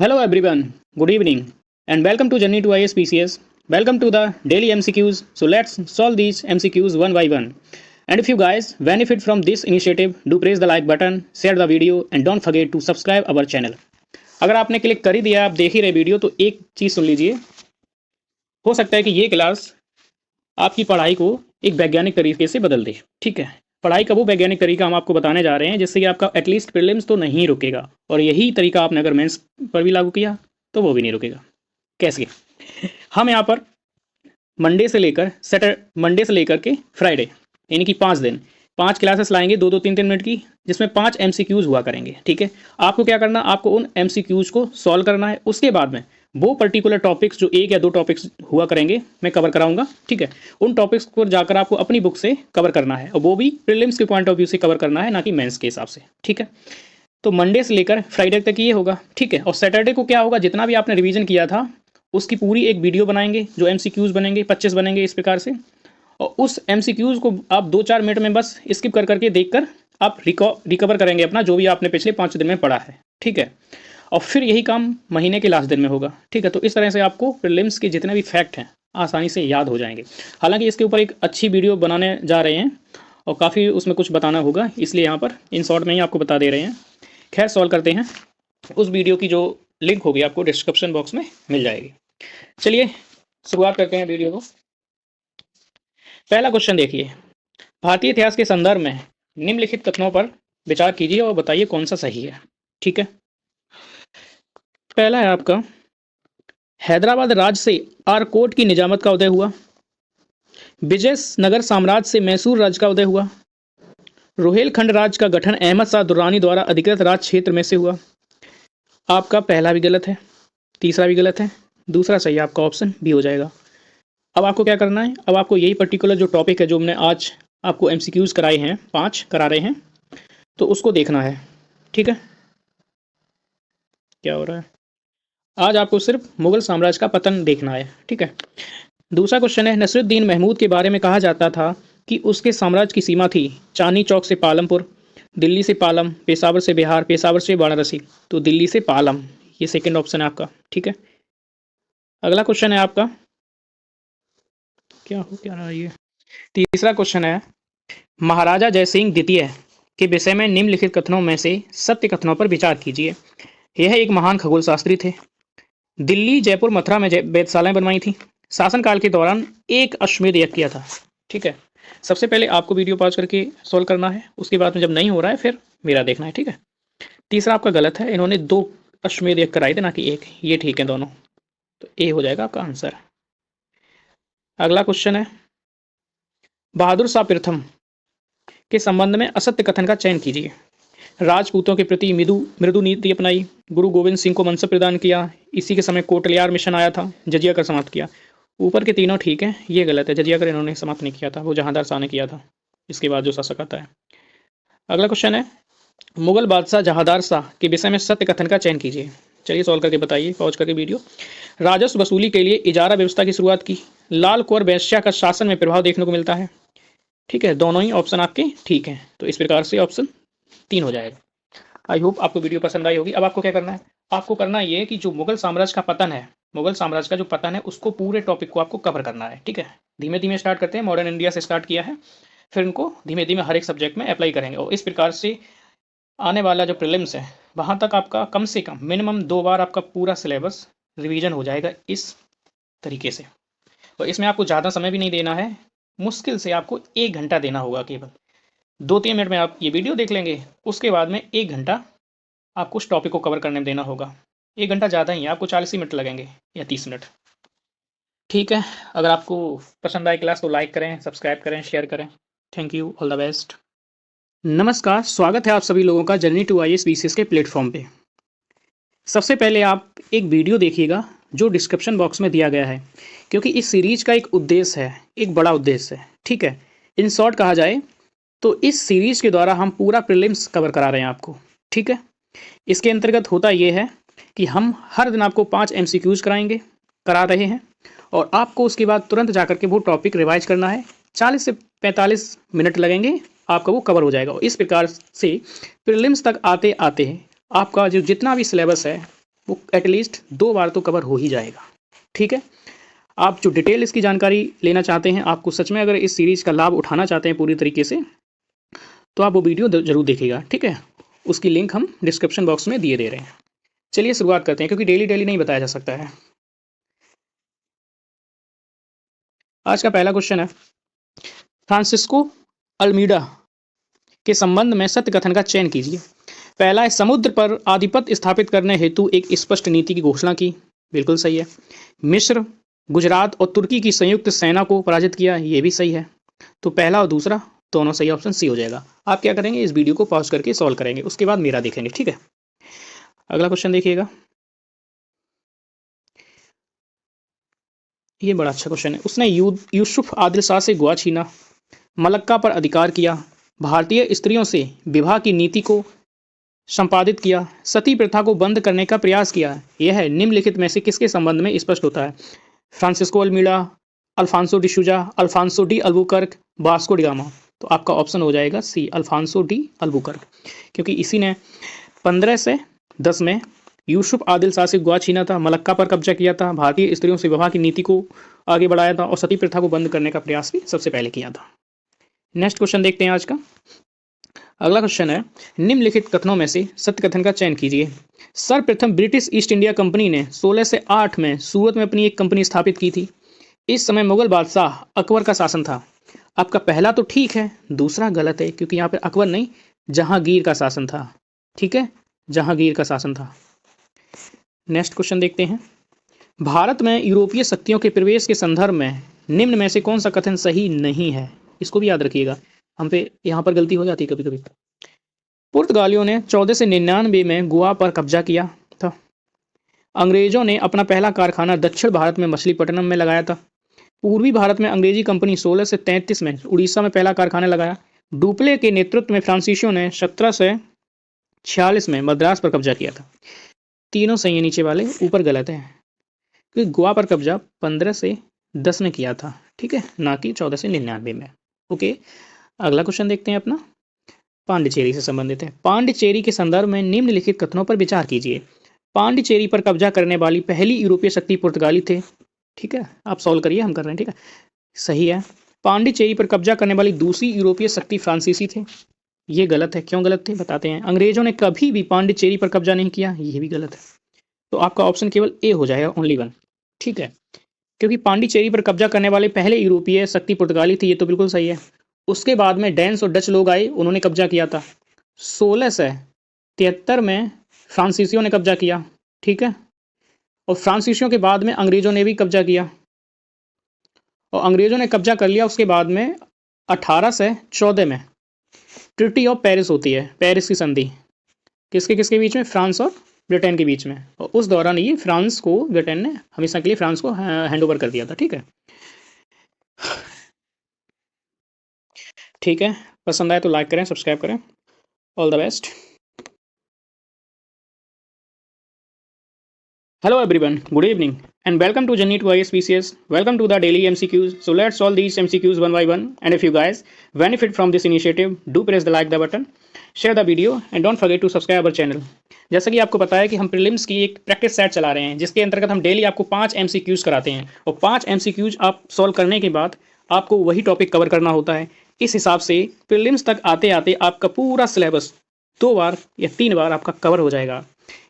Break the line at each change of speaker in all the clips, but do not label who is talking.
Hello everyone, good evening and welcome to Journey to IAS PCS. Welcome to the daily MCQs. So let's solve these MCQs one by one. And if you guys benefit from this initiative, do press the like button, share the video and don't forget to subscribe our channel. अगर आपने click कर ही दिया, आप देख ही रहे video, तो एक चीज़ सुन लीजिए। हो सकता है कि ये क्लास आपकी पढ़ाई को एक वैज्ञानिक तरीके से बदल दे। ठीक है, पढ़ाई का वो वैज्ञानिक तरीका हम आपको बताने जा रहे हैं जिससे कि आपका एटलीस्ट प्रीलिम्स तो नहीं रुकेगा, और यही तरीका आपने अगर मेंस पर भी लागू किया तो वो भी नहीं रुकेगा। कैसे? हम यहाँ पर मंडे से लेकर के फ्राइडे यानी कि 5 दिन 5 क्लासेस लाएंगे, 2-2 3-3 मिनट की, जिसमें 5 MCQs हुआ करेंगे। ठीक है, आपको क्या करना, आपको उन MCQs को सॉल्व करना है। उसके बाद में वो पर्टिकुलर टॉपिक्स जो 1 या 2 टॉपिक्स हुआ करेंगे मैं कवर कराऊंगा। ठीक है, उन टॉपिक्स को जाकर आपको अपनी बुक से कवर करना है, और वो भी प्रीलिम्स के पॉइंट ऑफ व्यू से कवर करना है, ना कि मेंस के हिसाब से। ठीक है, तो मंडे से लेकर फ्राइडे तक ये होगा। ठीक है, और सैटरडे को क्या होगा, जितना भी आपने रिवीजन किया था उसकी पूरी एक वीडियो बनाएंगे, जो MCQs बनेंगे 25 बनेंगे इस प्रकार से, और उस MCQs को आप 2-4 मिनट में बस स्किप कर करके देखकर आप रिकवर करेंगे अपना जो भी आपने पिछले 5 दिन में पढ़ा है। ठीक है, और फिर यही काम महीने के लास्ट दिन में होगा। ठीक है, तो इस तरह से आपको प्रीलिम्स के जितने भी फैक्ट हैं आसानी से याद हो जाएंगे। हालांकि इसके ऊपर एक अच्छी वीडियो बनाने जा रहे हैं और काफ़ी उसमें कुछ बताना होगा, इसलिए यहाँ पर इन शॉर्ट में ही आपको बता दे रहे हैं। खैर, सॉल्व करते हैं। उस वीडियो की जो लिंक होगी आपको डिस्क्रिप्शन बॉक्स में मिल जाएगी। चलिए शुरुआत करते हैं वीडियो को। पहला क्वेश्चन देखिए, भारतीय इतिहास के संदर्भ में निम्नलिखित कथनों पर विचार कीजिए और बताइए कौन सा सही है। ठीक है, पहला है आपका, हैदराबाद राज्य से आरकोट की निजामत का उदय हुआ। विजयनगर साम्राज्य से मैसूर राज्य का उदय हुआ। रोहेलखंड राज्य का गठन अहमद शाह दुर्रानी द्वारा अधिकृत राज्य क्षेत्र में से हुआ। आपका पहला भी गलत है, तीसरा भी गलत है, दूसरा सही आपका ऑप्शन बी हो जाएगा। अब आपको क्या करना है, अब आपको यही पर्टिकुलर जो टॉपिक है जो हमने आज आपको MCQs कराए हैं, 5 करा रहे हैं, तो उसको देखना है। ठीक है, क्या हो रहा है, आज आपको सिर्फ मुगल साम्राज्य का पतन देखना है। ठीक है, दूसरा क्वेश्चन है, नसरुद्दीन महमूद के बारे में कहा जाता था कि उसके साम्राज्य की सीमा थी चांदनी चौक से पालमपुर, दिल्ली से पालम, पेशावर से बिहार, पेशावर से वाराणसी। तो दिल्ली से पालम, ये सेकंड ऑप्शन है आपका। ठीक है, अगला क्वेश्चन है आपका, क्या रहा है ये, तीसरा क्वेश्चन है, महाराजा जयसिंह द्वितीय के विषय में निम्नलिखित कथनों में से सत्य कथनों पर विचार कीजिए। यह एक महान खगोल शास्त्री थे। दिल्ली, जयपुर, मथुरा में वेधशालाएं बनवाई थी। शासनकाल के दौरान एक अश्वमेध यज्ञ किया था। ठीक है, सबसे पहले आपको वीडियो पॉज करके सोल्व करना है, उसके बाद में जब नहीं हो रहा है फिर मेरा देखना है। ठीक है, तीसरा आपका गलत है, इन्होंने 2 अश्वमेध यज्ञ कराए थे, ना कि एक। ये ठीक है दोनों, तो ए हो जाएगा आपका आंसर। अगला क्वेश्चन है, बहादुर शाह प्रथम के संबंध में असत्य कथन का चयन कीजिए। राजपूतों के प्रति मृदु नीति अपनाई, गुरु गोविंद सिंह को मनसब प्रदान किया, इसी के समय कोटलियार मिशन आया था, जजिया कर समाप्त किया। ऊपर के तीनों ठीक है, ये गलत है, जजिया कर इन्होंने समाप्त नहीं किया था, वो जहांदार शाह ने किया था, इसके बाद जो शासक आता है। अगला क्वेश्चन है, मुगल बादशाह जहांदार शाह के विषय में सत्य कथन का चयन कीजिए। चलिए सॉल्व करके बताइए, पॉज करके वीडियो। राजस्व वसूली के लिए इजारा व्यवस्था की शुरुआत की। लाल कुंवर वैश्या का शासन में प्रभाव देखने को मिलता है। ठीक है, दोनों ही ऑप्शन आपके ठीक हैं, तो इस प्रकार से ऑप्शन 3 हो जाएगा। आई होप आपको वीडियो पसंद आई होगी। अब आपको क्या करना है, आपको करना ये कि जो मुगल साम्राज्य का पतन है, मुगल साम्राज्य का जो पतन है उसको पूरे टॉपिक को आपको कवर करना है। ठीक है, धीमे धीमे स्टार्ट करते हैं, मॉडर्न इंडिया से स्टार्ट किया है, फिर इनको धीमे धीमे हर एक सब्जेक्ट में अप्लाई करेंगे, और इस प्रकार से आने वाला जो प्रीलिम्स है वहाँ तक आपका कम से कम मिनिमम 2 बार आपका पूरा सिलेबस रिवीजन हो जाएगा इस तरीके से। और इसमें आपको ज़्यादा समय भी नहीं देना है, मुश्किल से आपको 1 घंटा देना होगा। केवल 2-3 मिनट में आप ये वीडियो देख लेंगे, उसके बाद में 1 घंटा आपको उस टॉपिक को कवर करने में देना होगा। 1 घंटा ज़्यादा ही है, आपको 40 मिनट लगेंगे या 30 मिनट। ठीक है, अगर आपको पसंद आए क्लास तो लाइक करें, सब्सक्राइब करें, शेयर करें। Thank you, all the best. नमस्कार, स्वागत है आप सभी लोगों का जर्नी टू IAS PCS के प्लेटफॉर्म पे। सबसे पहले आप एक वीडियो देखिएगा जो डिस्क्रिप्शन बॉक्स में दिया गया है, क्योंकि इस सीरीज का एक उद्देश्य है, एक बड़ा उद्देश्य है। ठीक है, इन शॉर्ट कहा जाए तो इस सीरीज के द्वारा हम पूरा प्रीलिम्स कवर करा रहे हैं आपको। ठीक है, इसके अंतर्गत होता यह है कि हम हर दिन आपको 5 MCQs करा रहे हैं, और आपको उसके बाद तुरंत जाकर के वो टॉपिक रिवाइज करना है। 40 से 45 मिनट लगेंगे, आपका वो कवर हो जाएगा। और इस प्रकार से प्रीलिम्स तक आते आते आपका जो जितना भी सिलेबस है वो एटलीस्ट 2 बार तो कवर हो ही जाएगा। ठीक है, आप जो डिटेल इसकी जानकारी लेना चाहते हैं, आपको सच में अगर इस सीरीज़ का लाभ उठाना चाहते हैं पूरी तरीके से, तो आप वो वीडियो ज़रूर देखिएगा। ठीक है, उसकी लिंक हम डिस्क्रिप्शन बॉक्स में दिए दे रहे हैं। चलिए शुरुआत करते हैं, क्योंकि डेली डेली नहीं बताया जा सकता है। आज का पहला क्वेश्चन है, फ्रांसिस्को अल्मीडा के संबंध में सत्य कथन का चयन कीजिए। पहला है, समुद्र पर आधिपत्य स्थापित करने हेतु एक स्पष्ट नीति की घोषणा की। बिल्कुल सही है। मिस्र, गुजरात और तुर्की की संयुक्त सेना को पराजित किया। ये भी सही है। तो पहला और दूसरा दोनों सही, ऑप्शन सी हो जाएगा। आप क्या करेंगे, इस वीडियो को पॉज करके सॉल्व करेंगे, उसके बाद मेरा देखेंगे। ठीक है, अगला क्वेश्चन देखिएगा। ये बड़ा अच्छा क्वेश्चन है। उसने यूसुफ आदिल शाह से गोवा छीना, मलक्का पर अधिकार किया, भारतीय स्त्रियों से विवाह की नीति को संपादित किया, सती प्रथा को बंद करने का प्रयास किया। यह निम्नलिखित में से किसके संबंध में स्पष्ट होता है? Francisco Almeida, Alfonso de Souza, Alfonso de Albuquerque, Vasco da Gama. तो आपका ऑप्शन हो जाएगा सी, अल्फांसो डी अल्बुकर्क, क्योंकि इसी ने 15 से 10 में यूसुफ आदिल शाह से गोवा छीना था, मलक्का पर कब्जा किया था, भारतीय स्त्रियों से विवाह की नीति को आगे बढ़ाया था और सती प्रथा को बंद करने का प्रयास भी सबसे पहले किया था। नेक्स्ट क्वेश्चन देखते हैं आज का। अगला क्वेश्चन है, निम्नलिखित कथनों में से सत्य कथन का चयन कीजिए। सर्वप्रथम ब्रिटिश ईस्ट इंडिया कंपनी ने 16 से 8 में सूरत में अपनी एक कंपनी स्थापित की थी। इस समय मुगल बादशाह अकबर का शासन था। आपका पहला तो ठीक है, दूसरा गलत है, क्योंकि यहाँ पे अकबर नहीं, जहांगीर का शासन था। ठीक है, जहांगीर का शासन था। नेक्स्ट क्वेश्चन देखते हैं। भारत में यूरोपीय शक्तियों के प्रवेश के संदर्भ में निम्न में से कौन सा कथन सही नहीं है? इसको भी याद रखिएगा, हम पे यहाँ पर गलती हो जाती है कभी कभी। पुर्तगालियों ने 14 से 99 में गोवा पर कब्जा किया था। अंग्रेजों ने अपना पहला कारखाना दक्षिण भारत में मछलीपट्टनम में लगाया था। पूर्वी भारत में अंग्रेजी कंपनी 16 से 33 में उड़ीसा में पहला कारखाना लगाया। डुप्ले के नेतृत्व में फ्रांसीसियों ने 17 से 46 में मद्रास पर कब्जा किया था। तीनों सही है नीचे वाले, ऊपर गलत है, क्योंकि गोवा पर कब्जा 15 से 10 में किया था। ठीक है, ना कि 14 से 99 में। ओके, अगला क्वेश्चन देखते हैं अपना, पांडिचेरी से संबंधित है। पांडिचेरी के संदर्भ में निम्नलिखित कथनों पर विचार कीजिए। पांडिचेरी पर कब्जा करने वाली पहली यूरोपीय शक्ति पुर्तगाली थे। ठीक है, आप सॉल्व करिए, हम कर रहे हैं। ठीक है, सही है। पांडिचेरी पर कब्जा करने वाली दूसरी यूरोपीय शक्ति फ्रांसीसी थे। ये गलत है, क्यों गलत थे बताते हैं। अंग्रेजों ने कभी भी पांडिचेरी पर कब्जा नहीं किया, ये भी गलत है। तो आपका ऑप्शन केवल ए हो जाएगा, ओनली वन। ठीक है, क्योंकि पांडिचेरी पर कब्जा करने वाले पहले यूरोपीय शक्ति पुर्तगाली थी, ये तो बिल्कुल सही है। उसके बाद में डेंस और डच लोग आए, उन्होंने कब्जा किया था। 1673 में फ्रांसीसियों ने कब्जा किया। ठीक है, और फ्रांसीसियों के बाद में अंग्रेजों ने भी कब्जा किया, और अंग्रेजों ने कब्जा कर लिया। उसके बाद में 1814 में ट्रिटी ऑफ पेरिस होती है, पेरिस की संधि। किसके किसके बीच में? फ्रांस और ब्रिटेन के बीच में। और उस दौरान ये फ्रांस को, ब्रिटेन ने हमेशा के लिए फ्रांस को हैंड ओवर कर दिया था। ठीक है, ठीक है, पसंद आए तो लाइक करें, सब्सक्राइब करें। All the best. Hello everyone, good evening and welcome to Journey to ISPCS. Welcome to the daily MCQs. So let's solve these MCQs one by one, and if you guys benefit from this initiative, do press the like the button, share the video and don't forget to subscribe our channel. जैसा कि आपको पता है कि हम prelims की एक practice set चला रहे हैं, जिसके अंतर्गत हम डेली आपको 5 MCQs कराते हैं, और 5 MCQs आप सॉल्व करने के बाद आपको वही टॉपिक कवर करना होता है। इस हिसाब से प्रीलिम्स तक आते आते आपका पूरा सिलेबस 2 बार या 3 बार आपका कवर हो जाएगा।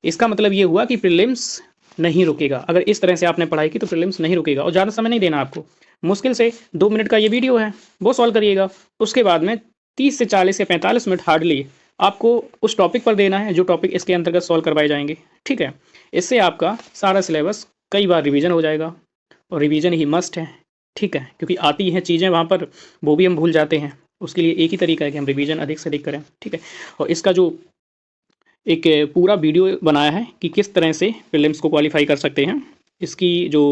इसका मतलब ये हुआ कि प्रीलिम्स नहीं रुकेगा। अगर इस तरह से आपने पढ़ाई की तो प्रीलिम्स नहीं रुकेगा, और ज़्यादा समय नहीं देना आपको। मुश्किल से 2 मिनट का ये वीडियो है, वो सॉल्व करिएगा। उसके बाद में 30 से 40 या 45 मिनट हार्डली आपको उस टॉपिक पर देना है जो टॉपिक इसके अंतर्गत सॉल्व करवाए जाएंगे। ठीक है, इससे आपका सारा सिलेबस कई बार रिवीजन हो जाएगा, और रिवीजन ही मस्ट है। ठीक है, क्योंकि आती हैं चीज़ें वहाँ पर, वो भी हम भूल जाते हैं। उसके लिए एक ही तरीका है कि हम रिवीजन अधिक से अधिक करें। ठीक है, और इसका जो एक पूरा वीडियो बनाया है कि किस तरह से प्रीलिम्स को क्वालिफाई कर सकते हैं, इसकी जो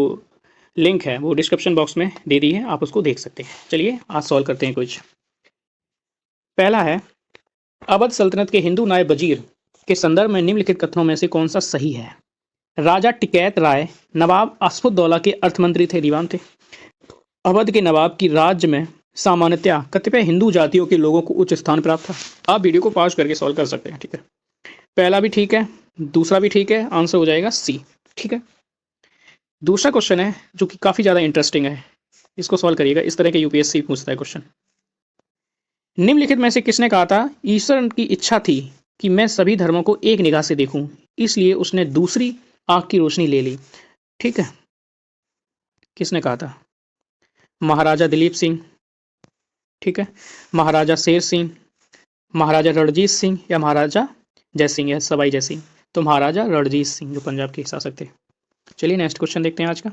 लिंक है वो डिस्क्रिप्शन बॉक्स में दे दी है, आप उसको देख सकते हैं। चलिए आज सॉल्व करते हैं कुछ। पहला है, अवध सल्तनत के हिंदू नायब वजीर के संदर्भ में निम्नलिखित कथनों में से कौन सा सही है? राजा टिकैत राय नवाब आसफुद्दौला के अर्थमंत्री थे, दीवान थे। अवध के नवाब की राज्य में सामान्यतया कतिपय हिंदू जातियों के लोगों को उच्च स्थान प्राप्त था। आप वीडियो को पॉज करके सॉल्व कर सकते हैं। ठीक है, पहला भी ठीक है, दूसरा भी ठीक है, आंसर हो जाएगा सी। ठीक है, दूसरा क्वेश्चन है जो कि काफ़ी ज़्यादा इंटरेस्टिंग है, इसको सॉल्व करिएगा। इस तरह के यूपीएससी पूछता है क्वेश्चन। निम्नलिखित में से किसने कहा था ईश्वर की इच्छा थी कि मैं सभी धर्मों को एक निगाह से देखूं, इसलिए उसने दूसरी आंख की रोशनी ले ली। ठीक है, किसने कहा था? महाराजा दिलीप सिंह, ठीक है, महाराजा शेर सिंह, महाराजा रणजीत सिंह या महाराजा जय सिंह या सवाई जय सिंह? तो महाराजा रणजीत सिंह जो पंजाब के शासक थे। चलिए नेक्स्ट क्वेश्चन देखते हैं आज का।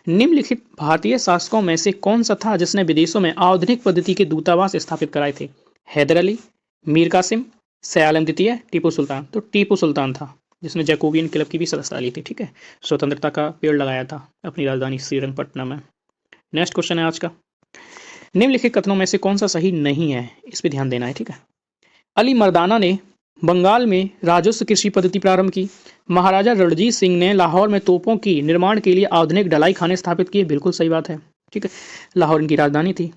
निम्नलिखित भारतीय शासकों में से कौन सा था जिसने विदेशों में आधुनिक पद्धति के दूतावास स्थापित कराए थे? हैदर अली, मीर कासिम, शाह आलम द्वितीय, टीपू सुल्तान? तो टीपू सुल्तान था जिसने जैकोबियन क्लब की भी सदस्यता ली थी। ठीक है, स्वतंत्रता का पेड़ लगाया था अपनी राजधानी श्रीरंगपट्टनम में। नेक्स्ट क्वेश्चन है आज का। निम्नलिखित कथनों में से कौन सा सही नहीं है, इस पर ध्यान देना है। ठीक है, अली मर्दाना ने बंगाल में राजस्व कृषि पद्धति प्रारंभ की। महाराजा रणजीत सिंह ने लाहौर में तोपों की निर्माण के लिए आधुनिक ढलाई खाने स्थापित किए। बिल्कुल सही बात है। ठीक है, लाहौर इनकी राजधानी थी।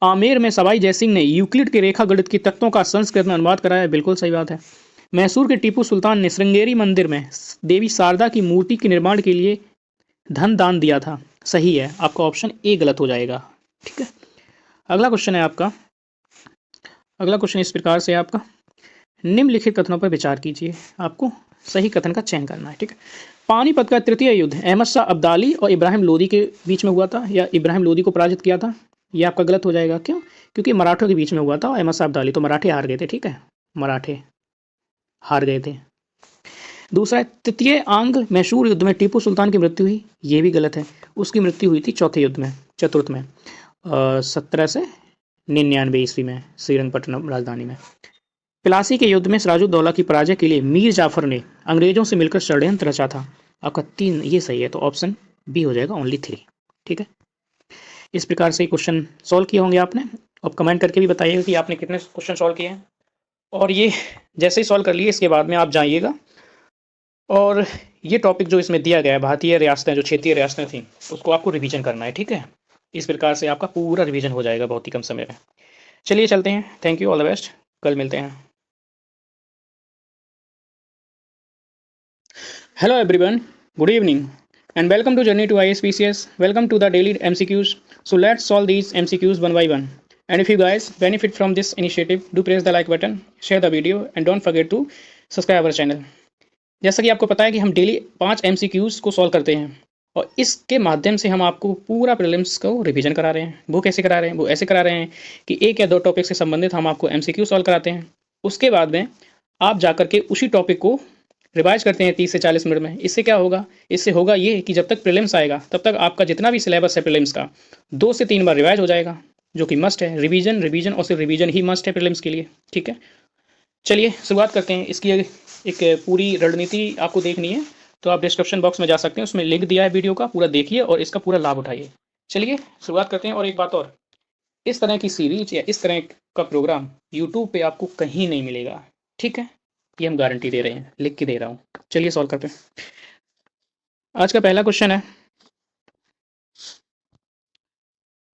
आमेर में सवाई जयसिंह ने यूक्लिड के रेखा गणित की तत्वों का संस्कृत में अनुवाद कराया। बिल्कुल सही बात है। मैसूर के टीपू सुल्तान ने श्रृंगेरी मंदिर में देवी शारदा की मूर्ति के निर्माण के लिए धन दान दिया था। सही है, आपका ऑप्शन ए गलत हो जाएगा। ठीक है, अगला क्वेश्चन है आपका। अगला क्वेश्चन इस प्रकार से आपका, निम्नलिखित कथनों पर विचार कीजिए, आपको सही कथन का चयन करना है। ठीक है, पानीपत का तृतीय युद्ध अहमद शाह अब्दाली और इब्राहिम लोदी के बीच में हुआ था या इब्राहिम लोदी को पराजित किया था? ये आपका गलत हो जाएगा। क्यों? क्योंकि मराठों के बीच में हुआ था और अहमद शाह अब्दाली, तो मराठे हार गए थे। ठीक है, मराठे हार गए थे। दूसरा, तृतीय आंग्ल मैसूर युद्ध में टीपू सुल्तान की मृत्यु हुई। ये भी गलत है, उसकी मृत्यु हुई थी चौथे युद्ध में, चतुर्थ में, 1799 ईस्वी में, श्रीरंगपट्टनम राजधानी में। प्लासी के युद्ध में सिराजुद्दौला की पराजय के लिए मीर जाफर ने अंग्रेजों से मिलकर षड्यंत्र रचा था। आपका 3 ये सही है, तो ऑप्शन बी हो जाएगा, ओनली 3। ठीक है, इस प्रकार से क्वेश्चन सॉल्व किए होंगे आपने। अब कमेंट करके भी बताइएगा कि आपने कितने क्वेश्चन सॉल्व किए हैं। और ये जैसे ही सॉल्व कर लिए, इसके बाद में आप जाइएगा और ये टॉपिक जो इसमें दिया गया है, भारतीय रियासतें, जो क्षेत्रीय रियासतें थी, उसको आपको रिवीजन करना है। ठीक है, इस प्रकार से आपका पूरा रिवीजन हो जाएगा बहुत ही कम समय में। चलिए चलते हैं, thank you, all the best, कल मिलते हैं। Hello everyone, good evening and welcome to Journey to ISPCS. Welcome to the daily MCQs. So let's solve these MCQs one by one. And if you guys benefit from this initiative, do press the like button, share the video and don't forget to subscribe our channel. जैसा कि आपको पता है कि हम daily 5 MCQs को solve करते हैं और इसके माध्यम से हम आपको पूरा प्रीलिम्स को रिवीजन करा रहे हैं। वो कैसे करा रहे हैं? वो ऐसे करा रहे हैं कि एक या दो टॉपिक से संबंधित हम आपको MCQ सॉल्व कराते हैं। उसके बाद में आप जाकर के उसी टॉपिक को रिवाइज करते हैं 30 से 40 मिनट में। इससे क्या होगा? इससे होगा ये कि जब तक प्रीलिम्स आएगा तब तक आपका जितना भी सिलेबस है प्रीलिम्स का 2 से 3 बार रिवाइज हो जाएगा, जो कि मस्ट है। रिवीजन रिवीजन और सिर्फ रिवीजन ही मस्ट है प्रीलिम्स के लिए। ठीक है, चलिए शुरुआत करते हैं। इसकी एक पूरी रणनीति आपको देखनी है तो आप डिस्क्रिप्शन बॉक्स में जा सकते हैं, उसमें लिंक दिया है वीडियो का, पूरा देखिए और इसका पूरा लाभ उठाइए। चलिए शुरुआत करते हैं। और एक बात और, इस तरह की सीरीज या इस तरह का प्रोग्राम यूट्यूब पे आपको कहीं नहीं मिलेगा। ठीक है, ये हम गारंटी दे रहे हैं, लिख के दे रहा हूँ। चलिए सॉल्व करते हैं। आज का पहला क्वेश्चन है,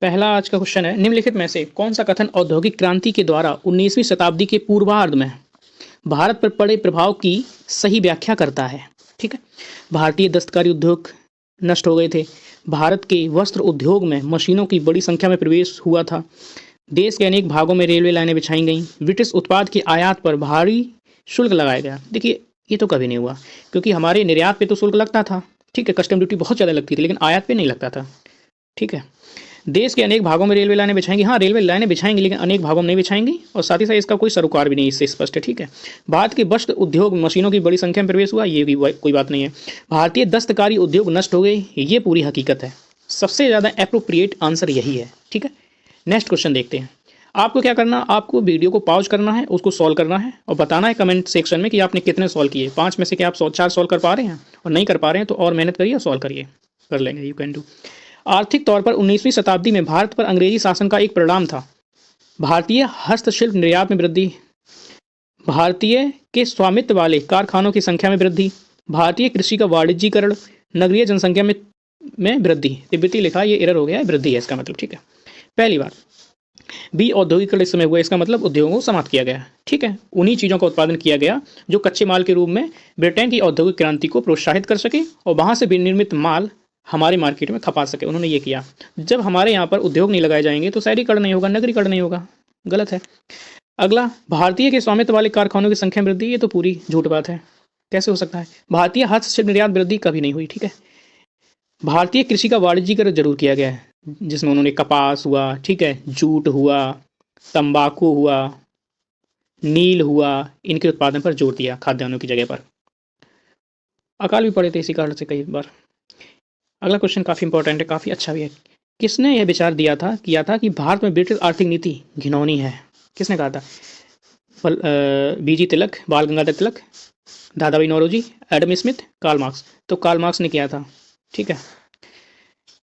आज का क्वेश्चन है, निम्नलिखित में से कौन सा कथन औद्योगिक क्रांति के द्वारा 19वीं शताब्दी के पूर्वार्ध में भारत पर पड़े प्रभाव की सही व्याख्या करता है? ठीक है, भारतीय दस्तकारी उद्योग नष्ट हो गए थे, भारत के वस्त्र उद्योग में मशीनों की बड़ी संख्या में प्रवेश हुआ था, देश के अनेक भागों में रेलवे लाइनें बिछाई गईं, ब्रिटिश उत्पाद की आयात पर भारी शुल्क लगाया गया। देखिए, ये तो कभी नहीं हुआ, क्योंकि हमारे निर्यात पे तो शुल्क लगता था। ठीक है, कस्टम ड्यूटी बहुत ज़्यादा लगती थी, लेकिन आयात पे नहीं लगता था। ठीक है, देश के अनेक भागों में रेलवे लाइनें बिछाएंगी। हाँ, रेलवे लाइनें बिछाएंगी, लेकिन अनेक भागों में नहीं बिछाएंगी और साथ ही साथ इसका कोई सरोकार भी नहीं इससे स्पष्ट है। ठीक है, भारत के वस्त्र उद्योग मशीनों की बड़ी संख्या में प्रवेश हुआ, ये भी कोई बात नहीं है। भारतीय दस्तकारी उद्योग नष्ट हो गए, ये पूरी हकीकत है। सबसे ज़्यादा एप्रोप्रिएट आंसर यही है। ठीक है, नेक्स्ट क्वेश्चन देखते हैं। आपको क्या करना, आपको वीडियो को पॉज करना है, उसको सॉल्व करना है और बताना है कमेंट सेक्शन में कि आपने कितने सॉल्व किए। 5 में से क्या आप 4 सॉल्व कर पा रहे हैं? और नहीं कर पा रहे हैं तो और मेहनत करिए और सॉल्व करिए, कर लेंगे, यू कैन डू। आर्थिक तौर पर 19वीं शताब्दी में भारत पर अंग्रेजी शासन का एक परिणाम था भारतीय हस्तशिल्प निर्यात में वृद्धि, भारतीय के स्वामित्व वाले कारखानों की संख्या में वृद्धि, भारतीय कृषि का वाणिज्यीकरण, नगरीय जनसंख्या में वृद्धि। तिब्बती लिखा, ये एरर हो गया है, वृद्धि है इसका मतलब। ठीक है, पहली बात, बी औद्योगिकरण इस समय हुआ, इसका मतलब उद्योगों को समाप्त किया गया। ठीक है, उन्हीं चीज़ों का उत्पादन किया गया जो कच्चे माल के रूप में ब्रिटेन की औद्योगिक क्रांति को प्रोत्साहित कर सके और वहाँ से विनिर्मित माल हमारे मार्केट में खपा सके। उन्होंने ये किया। जब हमारे यहाँ पर उद्योग नहीं लगाए जाएंगे तो शहरीकरण नहीं होगा, नगरीकरण नहीं होगा। गलत है। अगला, भारतीय के स्वामित्व वाले कारखानों की संख्या में वृद्धि, ये तो पूरी झूठ बात है। कैसे हो सकता है? भारतीय हस्तशिल्प निर्यात वृद्धि कभी नहीं हुई। ठीक है, भारतीय कृषि का वाणिज्यीकरण जरूर किया गया है, जिसमें उन्होंने कपास हुआ, ठीक है, जूट हुआ, तंबाकू हुआ, नील हुआ, इनके उत्पादन पर जोर दिया खाद्यान्नों की जगह पर। अकाल भी पड़े थे इसी कारण से कई बार। अगला क्वेश्चन काफ़ी इंपॉर्टेंट है, काफ़ी अच्छा भी है। किसने यह विचार किया था कि भारत में ब्रिटिश आर्थिक नीति घिनौनी है? किसने कहा था? B G Tilak, Bal Gangadhar Tilak, Dadabhai Naoroji, Adam Smith, Karl Marx. तो कार्ल मार्क्स ने किया था। ठीक है,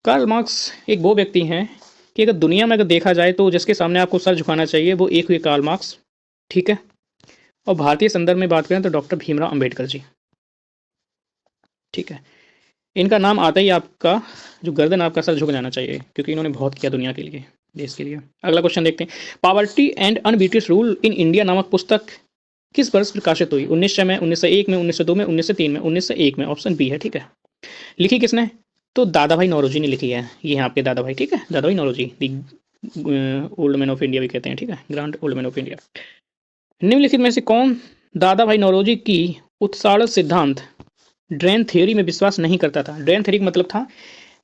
कार्ल मार्क्स एक वो व्यक्ति हैं कि अगर दुनिया में अगर देखा जाए तो जिसके सामने आपको सर झुकाना चाहिए वो एक हुए कार्ल मार्क्स। ठीक है, और भारतीय संदर्भ में बात करें तो डॉक्टर भीमराव अंबेडकर जी। ठीक है, इनका नाम आता ही आपका जो गर्दन आपका सर झुक जाना चाहिए, क्योंकि इन्होंने बहुत किया दुनिया के लिए, देश के लिए। अगला क्वेश्चन देखते हैं। Poverty and un-British rule in India नामक पुस्तक किस वर्ष प्रकाशित हुई? 1900 में, 1901 में, 1902 में, 1903 में, 1901 में। ऑप्शन बी है। ठीक है, लिखी किसने? तो दादा भाई नौरोजी ने लिखी है। ये हैं आपके दादा भाई। ठीक है, Dadabhai Naoroji, the old man of India भी कहते हैं। ठीक है, grand old man of India. निम्नलिखित में से कौन दादा भाई नौरोजी की उत्साड़ सिद्धांत ड्रेन थ्योरी में विश्वास नहीं करता था? ड्रेन थ्योरी का मतलब था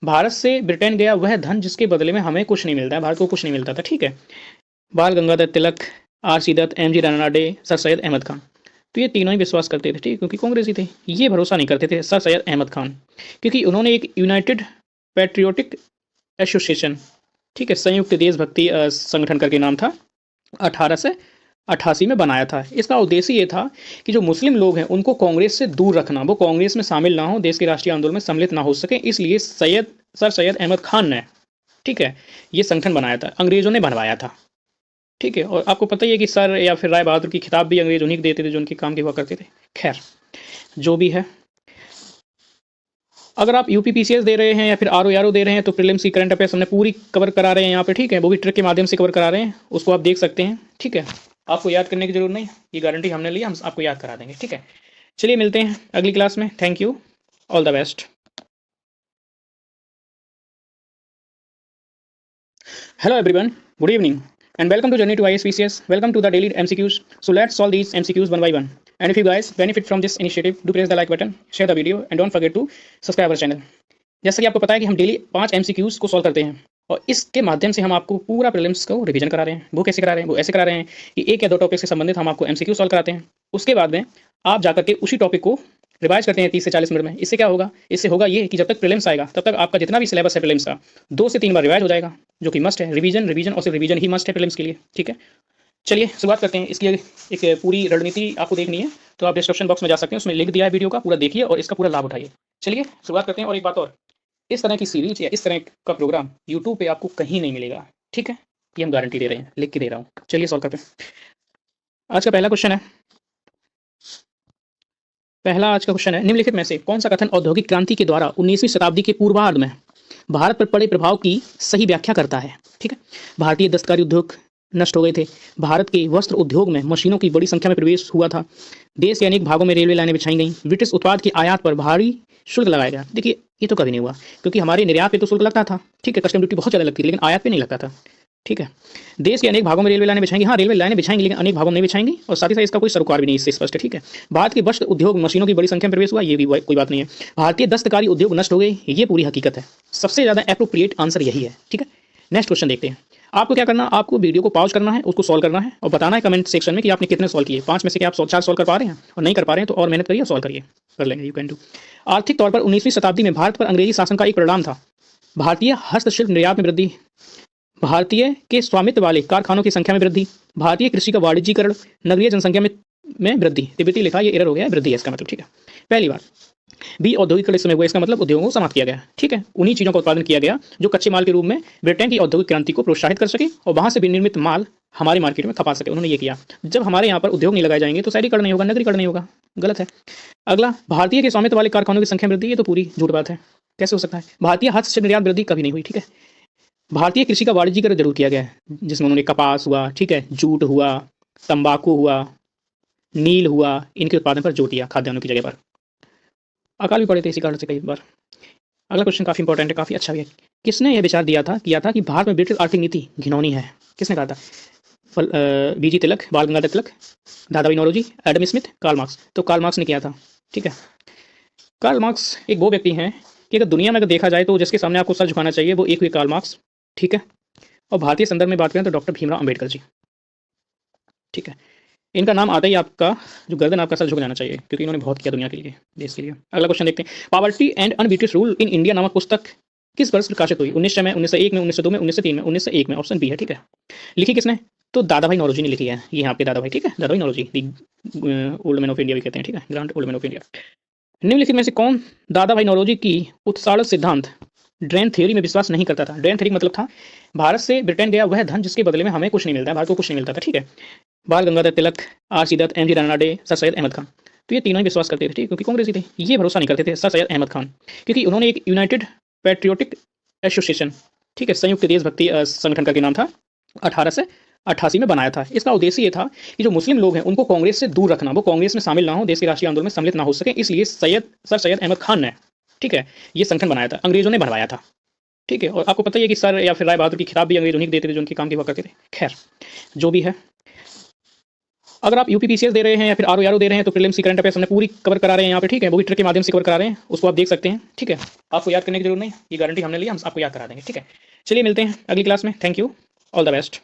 भारत से ब्रिटेन गया वह धन जिसके बदले में हमें कुछ नहीं मिलता है, भारत को कुछ नहीं मिलता था। ठीक है, Bal Gangadhar Tilak, R C Dutt, M G Ranade, sir Syed Ahmad Khan. तो ये तीनों ही विश्वास करते थे। ठीक, क्योंकि कांग्रेसी थे। ये भरोसा नहीं करते थे सर सैयद अहमद खान, क्योंकि उन्होंने एक यूनाइटेड पैट्रियोटिक एसोसिएशन, ठीक है, संयुक्त देशभक्ति संगठन करके नाम था, 1888 में बनाया था। इसका उद्देश्य ये था कि जो मुस्लिम लोग हैं उनको कांग्रेस से दूर रखना, वो कांग्रेस में शामिल ना हो, देश के राष्ट्रीय आंदोलन में सम्मिलित ना हो सके, इसलिए सर सैयद अहमद खान ने, ठीक है, ये संगठन बनाया था। अंग्रेजों ने बनवाया था। ठीक है, और आपको पता ही है कि सर या फिर राय बहादुर की खिताब भी अंग्रेज उन्हीं को देते थे जो उनके काम के हुआ करते थे। खैर, जो भी है, अगर आप यूपीपीसीएस दे रहे हैं या फिर आरओ दे रहे हैं तो प्रीलिम्स की करंट अफेयर्स हमने पूरी कवर करा रहे हैं यहाँ पे। ठीक है, वो भी ट्रिक के माध्यम से कवर करा रहे हैं, उसको आप देख सकते हैं। ठीक है, आपको याद करने की जरूरत नहीं, ये गारंटी हमने ली, हम आपको याद करा देंगे। ठीक है, चलिए मिलते हैं अगली क्लास में। Thank you, all the best. Hello everyone, good evening and welcome to Journey to ISPCS. Welcome to the daily MCQs. So let's solve these MCQs one by one. And if you guys benefit from this initiative, do press the like button, share the video and don't forget to subscribe our channel. जैसा कि आपको पता है कि हम daily 5 MCQs को solve करते हैं और इसके माध्यम से हम आपको पूरा प्रीलिम्स को रिवीजन करा रहे हैं। वो कैसे करा रहे हैं? वो ऐसे करा रहे हैं कि एक या दो टॉपिक से संबंधित हम आपको MCQ सॉल्व कराते हैं, उसके बाद में आप जाकर के उसी टॉपिक को रिवाइज करते हैं 30 से 40 मिनट में। इससे क्या होगा? इससे होगा ये कि जब तक प्रीलिम्स आएगा तब तक आपका जितना भी सिलेबस है प्रीलिम्स का 2 से 3 बार रिवाइज हो जाएगा, जो कि मस्ट है। रिवीजन रिवीजन और सिर्फ रिवीजन ही मस्ट है प्रीलिम्स के लिए। ठीक है, चलिए शुरुआत करते हैं। इसकी एक पूरी रणनीति आपको देखनी है तो आप डिस्क्रिप्शन बॉक्स में जा सकते हैं, उसमें लिंक दिया है वीडियो का, पूरा देखिए और इसका पूरा लाभ उठाइए। चलिए शुरुआत करते हैं। और एक बात और, इस तरह की सीरीज या इस तरह का प्रोग्राम यूट्यूब पे आपको कहीं नहीं मिलेगा। ठीक है, ये हम गारंटी दे रहे हैं, लिख के दे रहा हूँ। चलिए सॉल्व करते हैं। आज का पहला क्वेश्चन है, आज का क्वेश्चन है, निम्नलिखित में से कौन सा कथन औद्योगिक क्रांति के द्वारा 19वीं शताब्दी के पूर्वार्ध में भारत पर पड़े प्रभाव की सही व्याख्या करता है? ठीक है, भारतीय दस्तकारी उद्योग नष्ट हो गए थे, भारत के वस्त्र उद्योग में मशीनों की बड़ी संख्या में प्रवेश हुआ था, देश के अनेक भागों में रेलवे लाइनें बिछाई गई, ब्रिटिश उत्पाद की आयात पर भारी शुल्क लगाया गया। देखिए, ये तो कभी नहीं हुआ, क्योंकि हमारे निर्यात पे तो शुल्क लगता था। ठीक है, कस्टम ड्यूटी बहुत ज़्यादा लगती थी, लेकिन आयात पे नहीं लगता था। ठीक है, देश के अनेक भागों में रेलवे लाइनें बिछाएंगी, हाँ रेलवे लाइनें बिछाएंगी, लेकिन अनेक भागों में नहीं बिछाएंगी, और साथ ही साथ इसका कोई सरोकार भी नहीं इससे स्पष्ट है। ठीक है, भारत के वस्त्र उद्योग मशीनों की बड़ी संख्या में प्रवेश हुआ, ये भी कोई बात नहीं है। भारतीय दस्तकारी उद्योग नष्ट हो गए, ये पूरी हकीकत है। सबसे ज़्यादा एप्रोप्रिएट आंसर यही है। ठीक है, नेक्स्ट क्वेश्चन देखते हैं। आपको क्या करना, आपको वीडियो को पॉज करना है, उसको सॉल्व करना है और बताना है कमेंट सेक्शन में कि आपने कितने सॉल्व किए। 5 में से कि आप 4 सॉल्व कर पा रहे हैं, और नहीं कर पा रहे हैं तो और मेहनत करिए, सॉल्व करिए, कर लेंगे, यू कैन डू। आर्थिक तौर पर 19वीं शताब्दी में भारत पर अंग्रेजी शासन का एक परिणाम था भारतीय हस्तशिल्प निर्यात में वृद्धि, भारतीय के स्वामित्व वाले कारखानों की संख्या में वृद्धि, भारतीय कृषि का वाणिज्यीकरण, नगरीय जनसंख्या में वृद्धि। तिब्बती लिखा, ये एरर हो गया है, वृद्धि है इसका मतलब। ठीक है, पहली बार बी औद्योगिकरण इस समय हुआ, इसका मतलब उद्योगों को समाप्त किया गया। ठीक है, उन्हीं चीज़ों का उत्पादन किया गया जो कच्चे माल के रूप में ब्रिटेन की औद्योगिक क्रांति को प्रोत्साहित कर सके और वहाँ से विनिर्मित माल हमारे मार्केट में खपा सके। उन्होंने ये किया। जब हमारे यहाँ पर उद्योग नहीं लगाए जाएंगे तो शहरीकरण नहीं होगा, नगरीकरण नहीं होगा। गलत है। अगला, भारतीय के स्वामित्व वाले कारखानों की संख्या में वृद्धि, ये तो पूरी झूठ बात है। कैसे हो सकता है? भारतीय हस्तशिल्प निर्यात वृद्धि कभी नहीं हुई। ठीक है, भारतीय कृषि का वाणिज्यीकरण जरूर किया गया है, जिसमें उन्होंने कपास हुआ, ठीक है, जूट हुआ, तंबाकू हुआ, नील हुआ, इनके उत्पादन पर जोर दिया खाद्यान्नों की जगह पर। अकाल भी पड़े थे इसी कारण से कई बार। अगला क्वेश्चन काफ़ी इंपॉर्टेंट है, काफ़ी अच्छा भी है। किसने यह विचार किया था कि भारत में ब्रिटिश आर्थिक नीति घिनौनी है? किसने कहा था? B G Tilak, Bal Gangadhar Tilak, Dadabhai Naoroji, Adam Smith, Karl Marx. तो कार्ल मार्क्स ने किया था, ठीक है। कार्ल मार्क्स एक वो व्यक्ति हैं कि अगर दुनिया में अगर देखा जाए तो जिसके सामने आपको सर झुकाना चाहिए वो एक हुए कार्ल मार्क्स, ठीक है। और भारतीय संदर्भ में बात करें तो डॉक्टर भीमराव अंबेडकर जी, ठीक है। इनका नाम आता ही आपका जो गर्दन आपका सर झुक जाना चाहिए, क्योंकि इन्होंने बहुत किया दुनिया के लिए, देश के लिए। अगला क्वेश्चन देखते हैं। Poverty and un-British rule in India नामक पुस्तक किस वर्ष प्रकाशित हुई? 1900 में, 1901 में, 1902 में, 1903 में, 1901 में। ऑप्शन बी है, ठीक है। लिखी किसने? तो दादाभाई नौरोजी ने लिखी है। ये आपके दादाभाई, ठीक है, Dadabhai Naoroji, the old man of India भी कहते हैं, ठीक है, grand old man of India. निम्नलिखित में से कौन दादाभाई नौरोजी की उत्साड़ सिद्धांत ड्रेन थ्योरी में विश्वास नहीं करता था? ड्रेन थ्योरी मतलब था भारत से ब्रिटेन गया वह धन जिसके बदले में हमें कुछ नहीं मिलता है, भारत को कुछ नहीं मिलता था, ठीक है। Bal Gangadhar Tilak, R C Dutt, M G Ranade, sir Syed Ahmad Khan. तो ये तीनों ही विश्वास करते थे, ठीक है, क्योंकि कांग्रेसी थे। ये भरोसा नहीं करते थे सर सैयद अहमद खान, क्योंकि उन्होंने एक यूनाइटेड पैट्रियोटिक एसोसिएशन, ठीक है, संयुक्त देशभक्ति संगठन का नाम था, 1888 में बनाया था। इसका उद्देश्य ये था कि जो मुस्लिम लोग हैं उनको कांग्रेस से दूर रखना, वो कांग्रेस में शामिल ना हो, देश के राष्ट्रीय आंदोलन में सम्मिलित ना हो सके, इसलिए सर सैयद अहमद खान ने, ठीक है, ये संगठन बनाया था, अंग्रेजों ने बनवाया था, ठीक है। और आपको पता ही है कि सर या फिर राय बहादुर की खिताब भी अंग्रेज उन्हीं को देते थे जो उनके काम की हुआ करते थे। खैर, जो भी है, अगर आप यूपीपीसीएस दे रहे हैं या फिर आरओ दे रहे हैं तो प्रीलिम्स की करंट अफेयर्स हमने पूरी कवर करा रहे हैं यहाँ पे, ठीक है, वो भी ट्रिक के माध्यम से कवर करा रहे हैं, उसको आप देख सकते हैं, ठीक है। आपको याद करने की जरूरत नहीं, ये गारंटी हमने ली, हम आपको याद करा देंगे, ठीक है। चलिए मिलते हैं अगली क्लास में। Thank you, all the best.